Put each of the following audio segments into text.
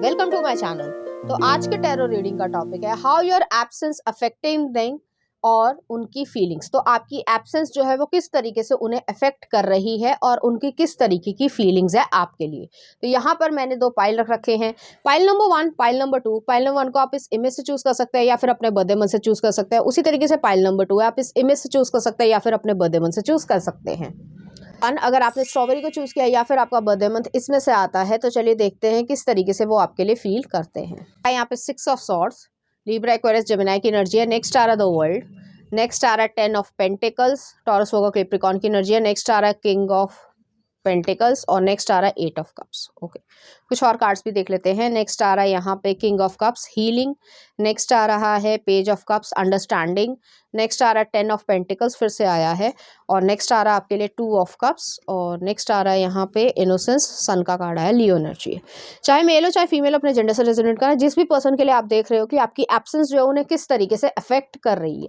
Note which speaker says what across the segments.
Speaker 1: Welcome to my channel. तो आज के टैरो रीडिंग का टॉपिक है how your absence affecting them और उनकी फीलिंग्स। तो आपकी एब्सेंस जो है वो किस तरीके से उन्हें अफेक्ट कर रही है और उनकी किस तरीके की फीलिंग्स है आपके लिए। तो यहाँ पर मैंने दो पाइल रख रखे हैं, pile number 1, pile number 2। Pile number 1 को आप इस इमेज से चूज कर सकते हैं या फिर अपने बर्थडे मंथ से चूज कर सकते हैं। उसी तरीके से पाइल नंबर 2 है, आप इस इमेज से चूज कर सकते हैं या फिर अपने बर्थडे मंथ से चूज कर सकते हैं। अगर आपने स्ट्रॉबेरी को चूज किया या फिर आपका बर्थडे मंथ इसमें से आता है, तो चलिए देखते हैं किस तरीके से वो आपके लिए फील करते हैं। यहाँ पे 6 of swords, Libra, Aquarius, Gemini की एनर्जी है। नेक्स्ट आ रहा द वर्ल्ड, नेक्स्ट आ रहा है 10 ऑफ पेंटिकल्स, टॉरस होगा, कैप्रिकॉर्न की एनर्जी है। नेक्स्ट आ रहा है किंग ऑफ पेंटिकल्स और नेक्स्ट आ रहा है 8 ऑफ कप्स। ओके, कुछ और कार्ड्स भी देख लेते हैं। नेक्स्ट आ रहा है यहाँ पे king of cups, healing. Next आ रहा है page of cups, understanding. Next आ रहा है 10 ऑफ पेंटिकल्स, फिर से आया है। और नेक्स्ट आ रहा है आपके लिए 2 ऑफ कप्स और नेक्स्ट आ रहा है यहाँ पे इनोसेंस, सन का कार्ड आया, लियो एनर्जी। चाहे मेल हो चाहे फीमेल, अपने जेंडर से रेजोनेट करें। जिस भी पर्सन के लिए आप देख रहे हो कि आपकी एब्सेंस जो है उन्हें किस तरीके से अफेक्ट कर रही है।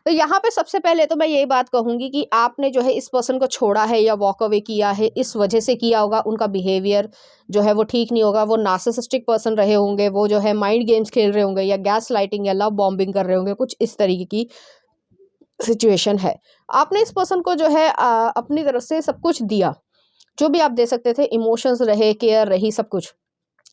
Speaker 1: तो यहाँ पे सबसे पहले तो मैं यही बात कहूँगी कि आपने जो है इस पर्सन को छोड़ा है या वॉक अवे किया है, इस वजह से किया होगा। उनका बिहेवियर जो है वो ठीक नहीं होगा, वो नार्सिसिस्टिक पर्सन रहे होंगे, वो जो है माइंड गेम्स खेल रहे होंगे या गैस लाइटिंग या लव बॉम्बिंग कर रहे होंगे, कुछ इस तरीके की सिचुएशन है। आपने इस पर्सन को जो है अपनी तरफ से सब कुछ दिया, जो भी आप दे सकते थे, इमोशंस रहे, केयर रही, सब कुछ।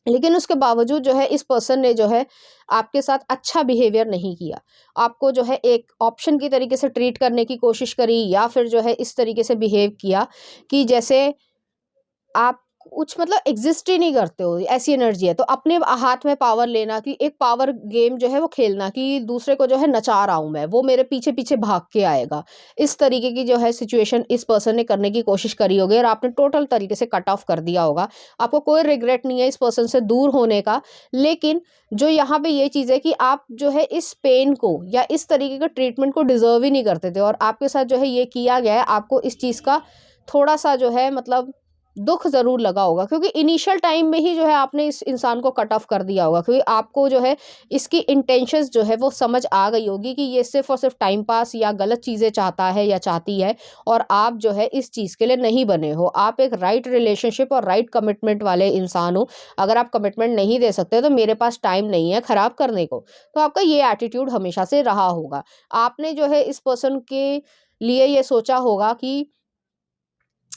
Speaker 1: लेकिन उसके बावजूद जो है इस पर्सन ने जो है आपके साथ अच्छा बिहेवियर नहीं किया। आपको जो है एक ऑप्शन की तरीके से ट्रीट करने की कोशिश करी या फिर जो है इस तरीके से बिहेव किया कि जैसे आप कुछ मतलब एग्जिस्ट ही नहीं करते हो, ऐसी एनर्जी है। तो अपने हाथ में पावर लेना, कि एक पावर गेम जो है वो खेलना, कि दूसरे को जो है नचा रहा हूं मैं, वो मेरे पीछे पीछे भाग के आएगा, इस तरीके की जो है सिचुएशन इस पर्सन ने करने की कोशिश करी होगी और आपने टोटल तरीके से कट ऑफ कर दिया होगा। आपको कोई रिग्रेट नहीं है इस पर्सन से दूर होने का। लेकिन जो यहाँ पे ये चीज़ है कि आप जो है इस पेन को या इस तरीके का ट्रीटमेंट को डिजर्व ही नहीं करते थे और आपके साथ जो है ये किया गया है। आपको इस चीज़ का थोड़ा सा जो है मतलब दुख ज़रूर लगा होगा, क्योंकि इनिशियल टाइम में ही जो है आपने इस इंसान को कट ऑफ कर दिया होगा, क्योंकि आपको जो है इसकी इंटेंशंस जो है वो समझ आ गई होगी कि ये सिर्फ और सिर्फ टाइम पास या गलत चीज़ें चाहता है या चाहती है और आप जो है इस चीज़ के लिए नहीं बने हो। आप एक राइट रिलेशनशिप और राइट कमिटमेंट वाले इंसान हो। अगर आप कमिटमेंट नहीं दे सकते तो मेरे पास टाइम नहीं है ख़राब करने को। तो आपका ये एटीट्यूड हमेशा से रहा होगा। आपने जो है इस पर्सन के लिए ये सोचा होगा कि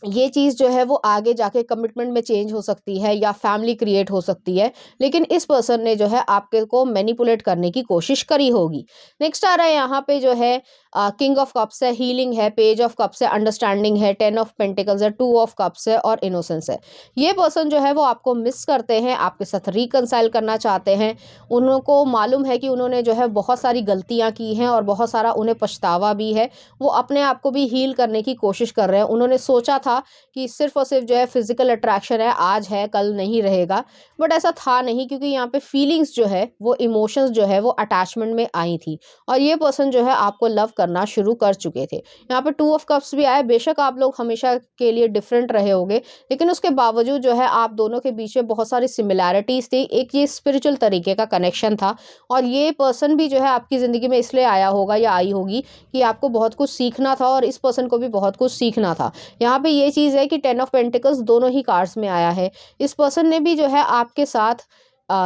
Speaker 1: ये चीज़ जो है वो आगे जाके कमिटमेंट में चेंज हो सकती है या फैमिली क्रिएट हो सकती है, लेकिन इस पर्सन ने जो है आपके को मैनिपुलेट करने की कोशिश करी होगी। नेक्स्ट आ रहा है यहाँ पे जो है किंग ऑफ कप्स है, हीलिंग है, पेज ऑफ कप्स है, अंडरस्टैंडिंग है, 10 ऑफ पेंटिकल्स है, 2 ऑफ कप्स है और इनोसेंस है। ये पर्सन जो है वो आपको मिस करते हैं, आपके साथ रिकंसाइल करना चाहते हैं। उनको मालूम है कि उन्होंने जो है बहुत सारी गलतियाँ की हैं और बहुत सारा उन्हें पछतावा भी है। वो अपने आप को भी हील करने की कोशिश कर रहे हैं। उन्होंने सोचा था कि सिर्फ और सिर्फ जो है फिजिकल अट्रैक्शन है, आज है कल नहीं रहेगा, बट ऐसा था नहीं, क्योंकि यहाँ पे फीलिंग्स जो है वो इमोशंस जो है वो अटैचमेंट में आई थी और ये पर्सन जो है आपको लव करना शुरू कर चुके थे। यहाँ पे 2 ऑफ कप्स भी आया। बेशक आप लोग हमेशा के लिए डिफरेंट रहे होंगे, लेकिन उसके बावजूद जो है आप दोनों के बीच में बहुत सारी सिमिलैरिटीज थी। एक ये स्पिरिचुअल तरीके का कनेक्शन था और ये पर्सन भी जो है आपकी ज़िंदगी में इसलिए आया होगा या आई होगी कि आपको बहुत कुछ सीखना था और इस पर्सन को भी बहुत कुछ सीखना था। यहाँ पे ये चीज़ है कि 10 ऑफ पेंटिकल्स दोनों ही कार्ड्स में आया है। इस पर्सन ने भी जो है आपके साथ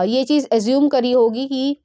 Speaker 1: ये चीज़ एज्यूम करी होगी कि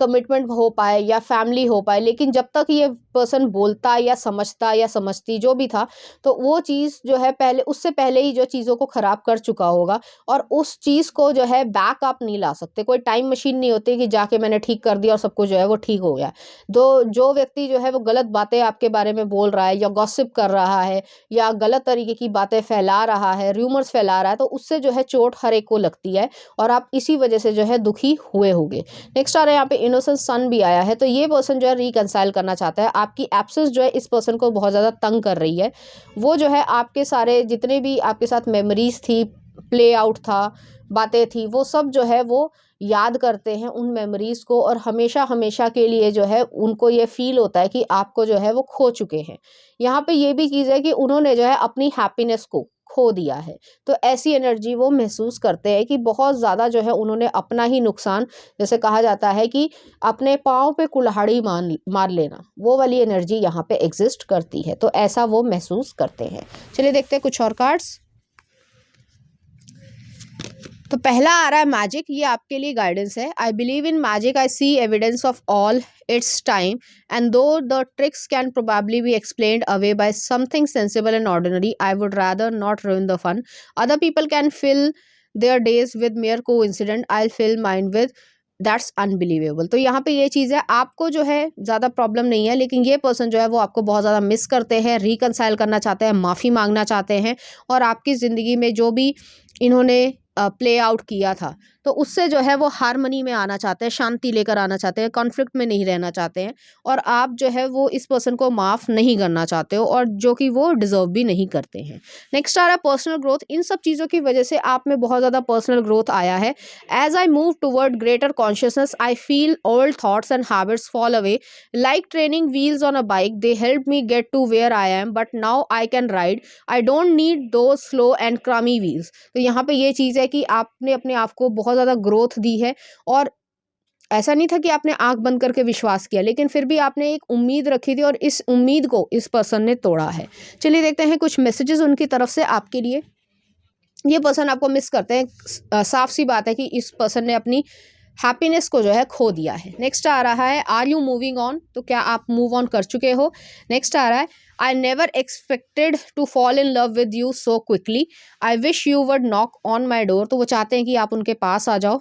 Speaker 1: कमिटमेंट हो पाए या फैमिली हो पाए, लेकिन जब तक ये पर्सन बोलता या समझती जो भी था, तो वो चीज़ जो है पहले, उससे पहले ही जो चीज़ों को ख़राब कर चुका होगा और उस चीज़ को जो है बैक आप नहीं ला सकते। कोई टाइम मशीन नहीं होती कि जाके मैंने ठीक कर दिया और सब कुछ जो है वो ठीक हो गया। जो व्यक्ति जो है वो गलत बातें आपके बारे में बोल रहा है या गॉसिप कर रहा है या गलत तरीके की बातें फैला रहा है, र्यूमर्स फैला रहा है, तो उससे जो है चोट हर एक को लगती है और आप इसी वजह से जो है दुखी हुए होंगे। नेक्स्ट आ रहा है यहाँ पे इनोसेंट सन भी आया है। तो ये पर्सन जो है रिकंसाइल करना चाहता है। आपकी एब्सेंस जो है इस पर्सन को बहुत ज़्यादा तंग कर रही है। वो जो है आपके सारे जितने भी आपके साथ मेमोरीज थी, प्ले आउट था, बातें थी, वो सब जो है वो याद करते हैं उन मेमोरीज को और हमेशा हमेशा के लिए जो है उनको ये फील होता है कि आपको जो है वो खो चुके हैं। यहाँ पे ये भी चीज़ है कि उन्होंने जो है अपनी हैप्पीनेस को खो दिया है। तो ऐसी एनर्जी वो महसूस करते हैं कि बहुत ज़्यादा जो है उन्होंने अपना ही नुकसान, जैसे कहा जाता है कि अपने पाँव पे कुल्हाड़ी मार लेना, वो वाली एनर्जी यहाँ पे एग्जिस्ट करती है। तो ऐसा वो महसूस करते हैं। चलिए देखते हैं कुछ और कार्ड्स। तो पहला आ रहा है मैजिक, ये आपके लिए गाइडेंस है। I believe in magic, I see evidence of all its time, and though the tricks can probably be explained away by something sensible and ordinary, I would rather not ruin the fun. Other people can fill their days with mere coincidence, I'll fill mine with that's unbelievable. तो यहाँ पे ये चीज़ है, आपको जो है ज़्यादा problem नहीं है, लेकिन ये पर्सन जो है वो आपको बहुत ज़्यादा मिस करते हैं, रिकनसाइल करना चाहते हैं, माफ़ी मांगना चाहते हैं, और आपकी ज़िंदगी में जो भी इन्होंने प्ले आउट किया था तो उससे जो है वो हारमनी में आना चाहते हैं, शांति लेकर आना चाहते हैं, कॉन्फ्लिक्ट में नहीं रहना चाहते हैं, और आप जो है वो इस पर्सन को माफ़ नहीं करना चाहते हो, और जो कि वो डिज़र्व भी नहीं करते हैं। नेक्स्ट आ रहा है पर्सनल ग्रोथ। इन सब चीज़ों की वजह से आप में बहुत ज़्यादा पर्सनल ग्रोथ आया है। As I move toward greater consciousness, I feel old thoughts and habits fall away like training wheels on a bike, they help me get to where I am, but now I can ride, I don't need those slow and crummy wheels. तो यहाँ पे ये चीज़ है कि आपने अपने आप को बहुत ज़्यादा ग्रोथ दी है, और ऐसा नहीं था कि आपने आंख बंद करके विश्वास किया, लेकिन फिर भी आपने एक उम्मीद रखी थी और इस उम्मीद को इस पर्सन ने तोड़ा है। चलिए देखते हैं कुछ मैसेजेस उनकी तरफ से आपके लिए। ये पर्सन आपको मिस करते हैं, साफ सी बात है कि इस पर्सन ने अपनी हैप्पीनेस को जो है खो दिया है। नेक्स्ट आ रहा है आर यू मूविंग ऑन, तो क्या आप मूव ऑन कर चुके हो। नेक्स्ट आ रहा है I never expected to fall in love with you so quickly, I wish you would knock on my door, तो वो चाहते हैं कि आप उनके पास आ जाओ।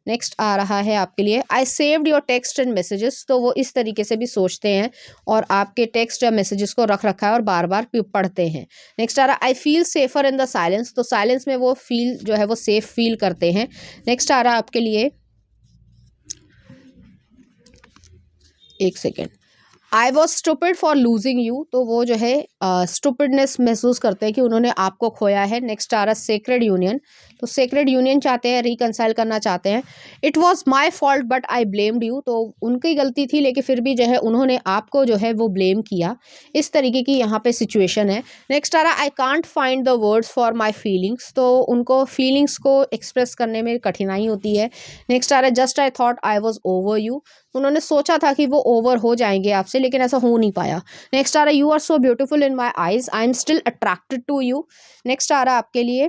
Speaker 1: नेक्स्ट आ रहा है आपके लिए I saved your text and messages, तो वो इस तरीके से भी सोचते हैं और आपके टेक्स्ट या मैसेजेस को रख रखा है और बार बार पढ़ते हैं। नेक्स्ट आ रहा है I feel safer in the silence, तो साइलेंस में वो फील जो है वो सेफ फील करते हैं। नेक्स्ट आ रहा है आपके लिए, एक second, I was stupid for losing you, तो वो जो है स्टूपिडनेस महसूस करते हैं कि उन्होंने आपको खोया है। नेक्स्ट आ रहा है सेक्रेड यूनियन, तो सेक्रेड यूनियन चाहते हैं, रिकनसाइल करना चाहते हैं। It was my fault but I blamed you, तो उनकी गलती थी लेकिन फिर भी जो है उन्होंने आपको जो है वो ब्लेम किया। इस तरीके की यहाँ पे सिचुएशन है। नेक्स्ट आ रहा है I can't find the words for my feelings, तो उनको फीलिंग्स को एक्सप्रेस करने में कठिनाई होती है। नेक्स्ट आ रहा है just I thought I was over you, उन्होंने सोचा था कि वो ओवर हो जाएंगे आपसे, लेकिन ऐसा हो नहीं पाया। नेक्स्ट आ रहा है you are so beautiful in my eyes, I am still attracted to you. Next आ रहा है आपके लिए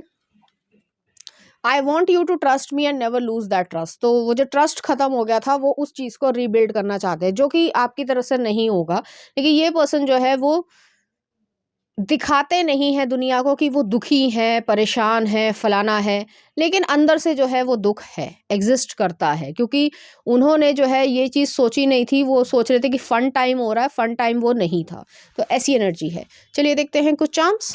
Speaker 1: I want you to trust me and never lose that trust, तो वो जो ट्रस्ट खत्म हो गया था वो उस चीज़ को रीबिल्ड करना चाहते हैं, जो कि आपकी तरफ से नहीं होगा। लेकिन ये पर्सन जो है वो दिखाते नहीं है दुनिया को कि वो दुखी है, परेशान है, फलाना है, लेकिन अंदर से जो है वो दुख है, एग्जिस्ट करता है, क्योंकि उन्होंने जो है ये चीज़ सोची नहीं थी। वो सोच रहे थे कि फन टाइम हो रहा है, फन टाइम वो नहीं था। तो ऐसी एनर्जी है। चलिए देखते हैं कुछ चार्म्स।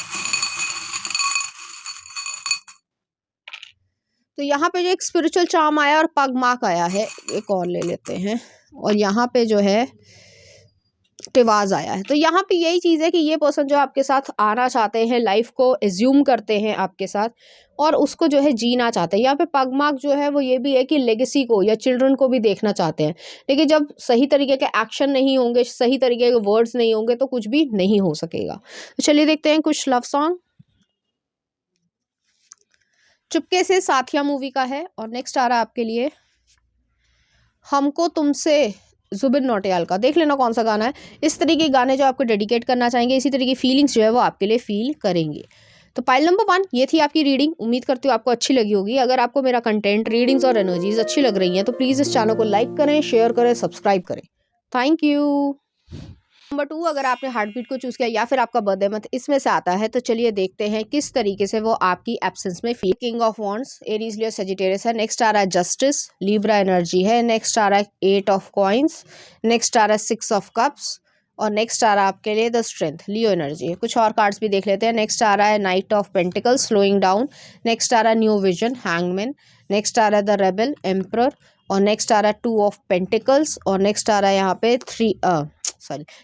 Speaker 1: तो यहाँ पे जो एक स्पिरिचुअल चार्म आया और पग मार्क आया है, एक और ले लेते हैं, और यहाँ पे जो है टिवाज आया है। तो यहाँ पे यही चीज़ है कि ये पर्सन जो आपके साथ आना चाहते हैं, लाइफ को एज्यूम करते हैं आपके साथ और उसको जो है जीना चाहते हैं। यहाँ पे पगमार्क जो है वो ये भी है कि लेगेसी को या चिल्ड्रन को भी देखना चाहते हैं, लेकिन जब सही तरीके के एक्शन नहीं होंगे, सही तरीके के वर्ड्स नहीं होंगे तो कुछ भी नहीं हो सकेगा। तो चलिए देखते हैं कुछ लव सॉन्ग। चुपके से साथिया मूवी का है, और नेक्स्ट आ रहा है आपके लिए हमको तुमसे, जुबिन नौटियाल का। देख लेना कौन सा गाना है। इस तरीके के गाने जो आपको डेडिकेट करना चाहेंगे, इसी तरीके की फीलिंग्स जो है वो आपके लिए फील करेंगे। तो पाइल नंबर 1 ये थी आपकी रीडिंग। उम्मीद करती हूँ आपको अच्छी लगी होगी। अगर आपको मेरा कंटेंट, रीडिंग्स और एनर्जीज अच्छी लग रही हैं तो प्लीज़ इस चैनल को लाइक करें, शेयर करें, सब्सक्राइब करें। Thank you. नंबर 2 अगर आपने हार्ट बीट को चूज किया या फिर आपका बर्थडे मंथ इसमें से आता है, तो चलिए देखते हैं किस तरीके से वो आपकी एब्सेंस में feel. King of wands, Aries, Leo, Sagittarius है। नेक्स्ट आ रहा है जस्टिस, लिब्रा एनर्जी है। नेक्स्ट आ रहा है 8 ऑफ कॉइंस। नेक्स्ट आ रहा है 6 ऑफ कप्स, और नेक्स्ट आ रहा है आपके लिए द स्ट्रेंथ, लियो एनर्जी है। कुछ और कार्ड्स भी देख लेते हैं। नेक्स्ट आ रहा है knight of pentacles, slowing down. Next आ रहा है न्यू विजन, हैंगमैन। नेक्स्ट आ रहा है द रेबल, एम्परर, और नेक्स्ट आ रहा है 2 ऑफ पेंटिकल्स, और नेक्स्ट आ रहा है यहाँ पे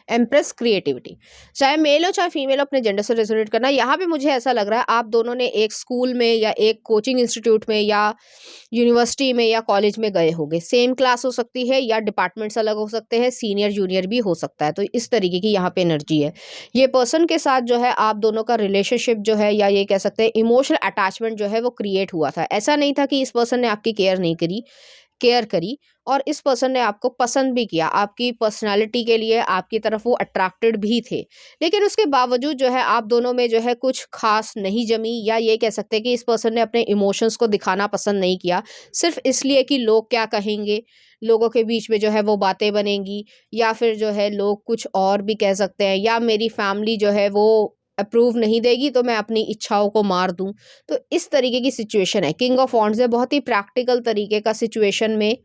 Speaker 1: एम्प्रेस, क्रिएटिविटी। चाहे मेल हो चाहे फीमेल, अपने जेंडर से रेजोनेट करना। यहाँ पे मुझे ऐसा लग रहा है आप दोनों ने एक स्कूल में या एक कोचिंग इंस्टीट्यूट में या यूनिवर्सिटी में या कॉलेज में गए होंगे। सेम क्लास हो सकती है या डिपार्टमेंट्स अलग हो सकते हैं, सीनियर जूनियर भी हो सकता है। तो इस तरीके की यहाँ पे एनर्जी है। ये पर्सन के साथ जो है आप दोनों का रिलेशनशिप जो है, या ये कह सकते हैं इमोशनल अटैचमेंट जो है वो क्रिएट हुआ था। ऐसा नहीं था कि इस पर्सन ने आपकी केयर नहीं करी, केयर करी और इस पर्सन ने आपको पसंद भी किया, आपकी पर्सनालिटी के लिए आपकी तरफ वो अट्रैक्टेड भी थे, लेकिन उसके बावजूद जो है आप दोनों में जो है कुछ खास नहीं जमी, या ये कह सकते हैं कि इस पर्सन ने अपने इमोशंस को दिखाना पसंद नहीं किया, सिर्फ इसलिए कि लोग क्या कहेंगे, लोगों के बीच में जो है वो बातें बनेंगी, या फिर जो है लोग कुछ और भी कह सकते हैं, या मेरी फैमिली जो है वो अप्रूव नहीं देगी तो मैं अपनी इच्छाओं को मार दूं। तो इस तरीके की सिचुएशन है। किंग ऑफ वॉन्ड्स है, बहुत ही प्रैक्टिकल तरीके का सिचुएशन में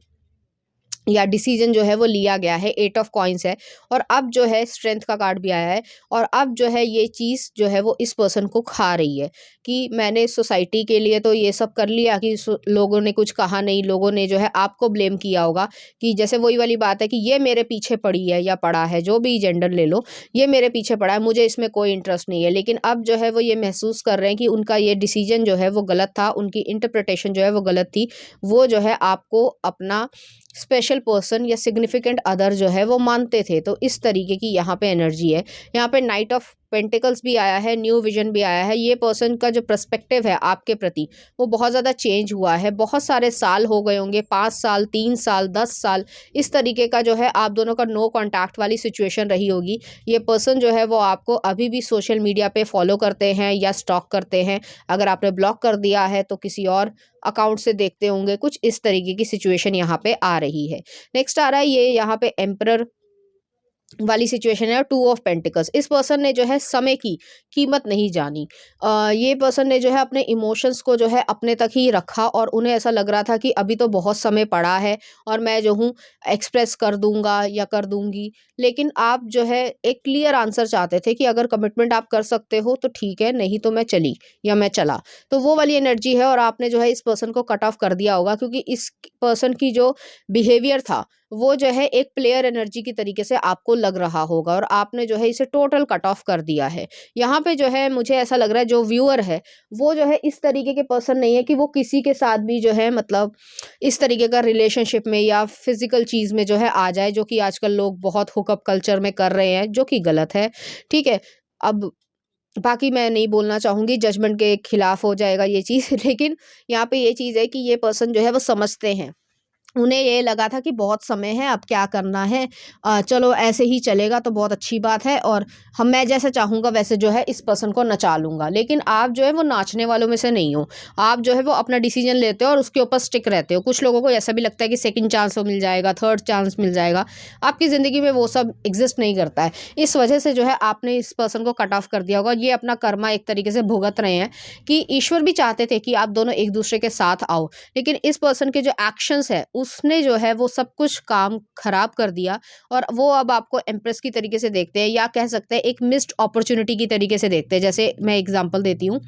Speaker 1: या डिसीजन जो है वो लिया गया है। एट ऑफ कॉइन्स है और अब जो है स्ट्रेंथ का कार्ड भी आया है, और अब जो है ये चीज़ जो है वो इस पर्सन को खा रही है कि मैंने सोसाइटी के लिए तो ये सब कर लिया कि लोगों ने कुछ कहा नहीं, लोगों ने जो है आपको ब्लेम किया होगा कि जैसे वही वाली बात है कि ये मेरे पीछे पड़ी है या पड़ा है, जो भी जेंडर ले लो, ये मेरे पीछे पड़ा है, मुझे इसमें कोई इंटरेस्ट नहीं है। लेकिन अब जो है वो ये महसूस कर रहे हैं कि उनका ये डिसीजन जो है वो गलत था, उनकी इंटरप्रिटेशन जो है वो गलत थी। वो जो है आपको अपना स्पेशल पर्सन या सिग्निफिकेंट अदर जो है वो मानते थे। तो इस तरीके की यहाँ पे एनर्जी है। यहाँ पे नाइट ऑफ पेंटिकल्स भी आया है, न्यू विजन भी आया है। ये पर्सन का जो पर्सपेक्टिव है आपके प्रति वो बहुत ज़्यादा चेंज हुआ है। बहुत सारे साल हो गए होंगे, 5 साल, 3 साल, 10 साल, इस तरीके का जो है आप दोनों का नो कॉन्टैक्ट वाली सिचुएशन रही होगी। ये पर्सन जो है वो आपको अभी भी सोशल मीडिया पे फॉलो करते हैं या स्टॉक करते हैं। अगर आपने ब्लॉक कर दिया है तो किसी और अकाउंट से देखते होंगे। कुछ इस तरीके की सिचुएशन यहाँ पे आ रही है। नेक्स्ट आ रहा है ये यहाँ पे एम्परर वाली सिचुएशन है, 2 ऑफ पेंटिकल्स। इस पर्सन ने जो है समय की कीमत नहीं जानी। ये पर्सन ने जो है अपने इमोशंस को जो है अपने तक ही रखा और उन्हें ऐसा लग रहा था कि अभी तो बहुत समय पड़ा है और मैं जो हूँ एक्सप्रेस कर दूंगा या कर दूंगी। लेकिन आप जो है एक क्लियर आंसर चाहते थे कि अगर कमिटमेंट आप कर सकते हो तो ठीक है, नहीं तो मैं चली या मैं चला। तो वो वाली एनर्जी है और आपने जो है इस पर्सन को कट ऑफ कर दिया होगा, क्योंकि इस पर्सन की जो बिहेवियर था वो जो है एक प्लेयर एनर्जी की तरीके से आपको लग रहा होगा और आपने जो है इसे टोटल कट ऑफ कर दिया है। यहाँ पे जो है मुझे ऐसा लग रहा है जो व्यूअर है वो जो है इस तरीके के पर्सन नहीं है कि वो किसी के साथ भी जो है मतलब इस तरीके का रिलेशनशिप में या फिजिकल चीज़ में जो है आ जाए, जो कि आजकल लोग बहुत हुकअप कल्चर में कर रहे हैं, जो कि गलत है। ठीक है, अब बाकी मैं नहीं बोलना चाहूँगी, जजमेंट के खिलाफ हो जाएगा ये चीज़ लेकिन यहाँ पे ये चीज़ है कि ये पर्सन जो है वो समझते हैं। उन्हें ये लगा था कि बहुत समय है, अब क्या करना है, चलो ऐसे ही चलेगा तो बहुत अच्छी बात है और मैं जैसे चाहूँगा वैसे जो है इस पर्सन को नचा लूँगा। लेकिन आप जो है वो नाचने वालों में से नहीं हो। आप जो है वो अपना डिसीजन लेते हो और उसके ऊपर स्टिक रहते हो। कुछ लोगों को ऐसा भी लगता है कि सेकंड चांस मिल जाएगा, थर्ड चांस मिल जाएगा। आपकी ज़िंदगी में वो सब एग्जिस्ट नहीं करता है। इस वजह से जो है आपने इस पर्सन को कट ऑफ कर दिया होगा। ये अपना कर्मा एक तरीके से भुगत रहे हैं कि ईश्वर भी चाहते थे कि आप दोनों एक दूसरे के साथ आओ, लेकिन इस पर्सन के जो एक्शंस है उसने जो है वो सब कुछ काम खराब कर दिया और वो अब आपको एम्प्रेस की तरीके से देखते हैं या कह सकते हैं एक मिस्ड अपॉर्चुनिटी की तरीके से देखते हैं। जैसे मैं एग्जांपल देती हूँ,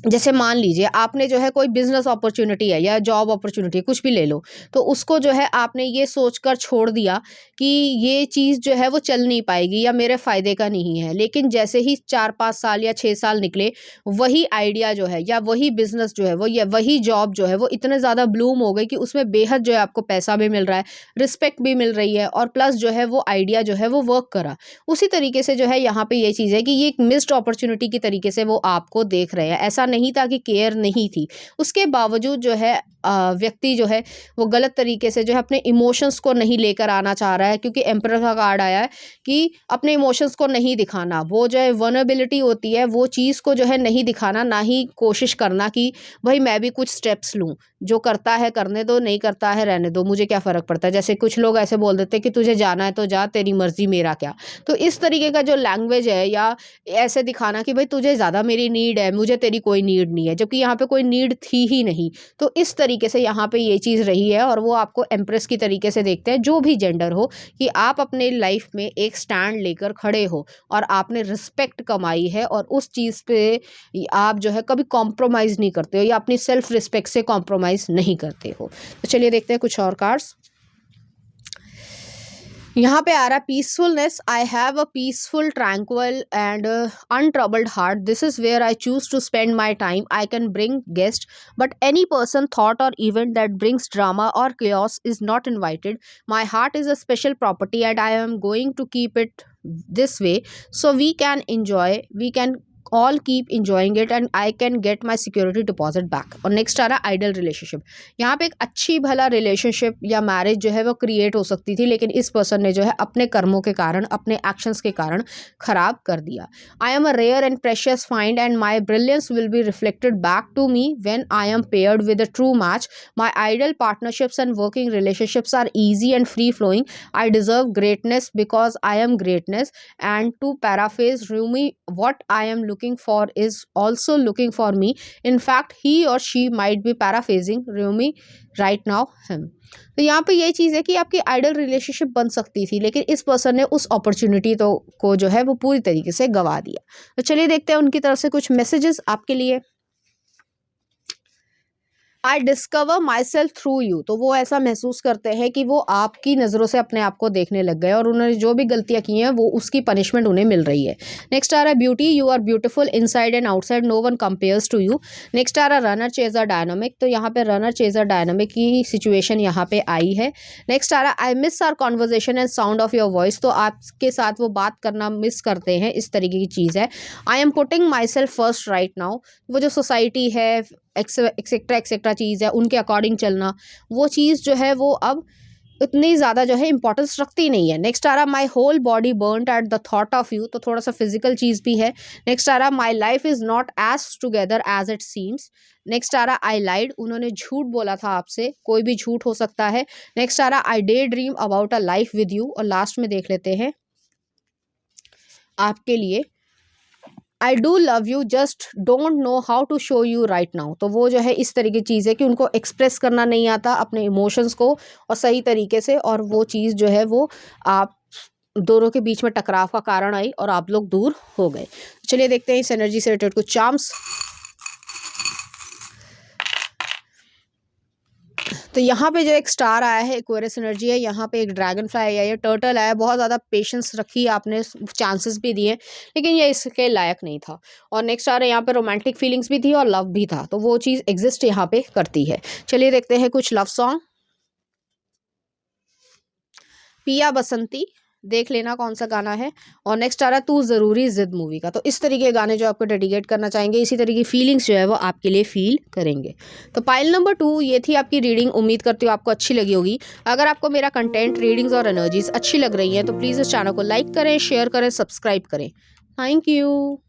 Speaker 1: जैसे मान लीजिए आपने जो है कोई बिजनेस अपॉर्चुनिटी है या जॉब अपॉर्चुनिटी कुछ भी ले लो, तो उसको जो है आपने ये सोचकर छोड़ दिया कि ये चीज़ जो है वो चल नहीं पाएगी या मेरे फ़ायदे का नहीं है। लेकिन जैसे ही 4-5 साल या 6 साल निकले, वही आइडिया जो है या वही बिज़नेस जो है वो या वही जॉब जो है वो इतने ज़्यादा ब्लूम हो गई कि उसमें बेहद जो है आपको पैसा भी मिल रहा है, रिस्पेक्ट भी मिल रही है और प्लस जो है वो आइडिया जो है वो वर्क करा। उसी तरीके से जो है यहाँ पे ये चीज़ है कि ये एक मिस्ड अपॉर्चुनिटी की तरीके से वो आपको देख रहे हैं। ऐसा नहीं था कि केयर नहीं थी, उसके बावजूद जो है व्यक्ति जो है वो गलत तरीके से जो है अपने इमोशंस को नहीं लेकर आना चाह रहा है, क्योंकि एम्परर का कार्ड आया है कि अपने इमोशंस को नहीं दिखाना। वो जो है वल्नरेबिलिटी होती है, वो चीज़ को जो है नहीं दिखाना, ना ही कोशिश करना कि भाई मैं भी कुछ स्टेप्स लूँ। जो करता है करने दो, नहीं करता है रहने दो, मुझे क्या फ़र्क पड़ता है। जैसे कुछ लोग ऐसे बोल देते हैं कि तुझे जाना है तो जा, तेरी मर्ज़ी मेरा क्या। तो इस तरीके का जो लैंग्वेज है या ऐसे दिखाना कि भाई तुझे ज़्यादा मेरी नीड है, मुझे तेरी कोई नीड नहीं है, जबकि यहाँ पे कोई नीड थी ही नहीं। तो इस तरीके से यहाँ पे ये चीज़ रही है और वो आपको एम्प्रेस की तरीके से देखते हैं, जो भी जेंडर हो, कि आप अपने लाइफ में एक स्टैंड लेकर खड़े हो और आपने रिस्पेक्ट कमाई है और उस चीज़ पे आप जो है कभी कॉम्प्रोमाइज़ नहीं करते हो या अपनी सेल्फ रिस्पेक्ट से कॉम्प्रोमाइज़ नहीं करते हो। तो चलिए देखते हैं कुछ और कार्ड्स। यहाँ पे आ रहा है peacefulness. I have a peaceful tranquil and untroubled heart. This is where I choose to spend my time. I can bring guest but any person thought or event that brings drama or chaos is not invited. My heart is a special property and I am going to keep it this way so we can all keep enjoying it and I can get my security deposit back. और next आ रहा है idol relationship. यहाँ पे एक अच्छी भला relationship या मैरिज जो है वो क्रिएट हो सकती थी, लेकिन इस पर्सन ने जो है अपने कर्मों के कारण, अपने एक्शंस के कारण खराब कर दिया। I am a rare and precious find and my brilliance will be reflected back to me when I am paired with a true match. My ideal partnerships and working relationships are easy and free flowing. I deserve greatness because I am greatness. And to paraphrase Rumi, what I am looking for is also looking for me. In fact, he or she might be paraphrasing Rumi right now him. तो यहाँ पे ये चीज़ है कि आपकी idol relationship बन सकती थी, लेकिन इस पर्सन ने उस अपॉर्चुनिटी तो को जो है वो पूरी तरीके से गवा दिया। तो चलिए देखते हैं उनकी तरफ से कुछ मैसेजेस आपके लिए। I discover my self through you. तो वो ऐसा महसूस करते हैं कि वो आपकी नज़रों से अपने आप को देखने लग गए और उन्होंने जो भी गलतियाँ की हैं वो उसकी पनिशमेंट उन्हें मिल रही है। नेक्स्ट आ रहा है beauty, you are beautiful inside and outside, no one compares to you. Next आ रहा है रनर चेजर डायनामिक। तो यहाँ पे रनर चेजर डायनामिक की सिचुएशन यहाँ पे आई है। नेक्स्ट आ रहा है I miss our conversation and sound of your voice. तो आपके साथ वो बात करना मिस करते हैं, इस तरीके की चीज़ है। I am putting my self first right now. वो जो सोसाइटी है एक्सेट्रा एक्सेट्रा चीज़ है उनके अकॉर्डिंग चलना, वो चीज़ जो है वो अब इतनी ज़्यादा जो है इंपॉर्टेंस रखती नहीं है। नेक्स्ट आ रहा my whole body burned at the thought of you. तो थोड़ा सा फिजिकल चीज़ भी है। नेक्स्ट आ रहा my life is not as together as it seems. Next आ रहा आई लाइड, उन्होंने झूठ बोला था आपसे, कोई भी झूठ हो सकता है। नेक्स्ट आ रहा I day dream about a life with you. और लास्ट में देख लेते हैं आपके लिए I do love you just don't know how to show you right now. तो वो जो है इस तरीके की चीज़ है कि उनको एक्सप्रेस करना नहीं आता अपने इमोशंस को और सही तरीके से, और वो चीज़ जो है वो आप दोनों के बीच में टकराव का कारण आई और आप लोग दूर हो गए। चलिए देखते हैं इस एनर्जी से रिलेटेड कुछ चार्म्स। तो यहाँ पे जो एक स्टार आया है, एक्वेरियस एनर्जी है, यहाँ पे एक ड्रैगन फ्लाई आया है, टर्टल आया है। बहुत ज़्यादा पेशेंस रखी आपने, चांसेस भी दिए, लेकिन ये इसके लायक नहीं था। और नेक्स्ट आ रहा है यहाँ पे रोमांटिक फीलिंग्स भी थी और लव भी था, तो वो चीज़ एग्जिस्ट यहाँ पे करती है। चलिए देखते हैं कुछ लव सॉन्ग। पिया बसंती, देख लेना कौन सा गाना है। और नेक्स्ट आ रहा है तू ज़रूरी ज़िद मूवी का। तो इस तरीके के गाने जो आपको डेडिकेट करना चाहेंगे, इसी तरीके की फीलिंग्स जो है वो आपके लिए फील करेंगे। तो पाइल नंबर 2 ये थी आपकी रीडिंग। उम्मीद करती हूँ आपको अच्छी लगी होगी। अगर आपको मेरा कंटेंट, रीडिंग्स और एनर्जीज अच्छी लग रही हैं तो प्लीज़ इस चैनल को लाइक करें, शेयर करें, सब्सक्राइब करें। Thank you.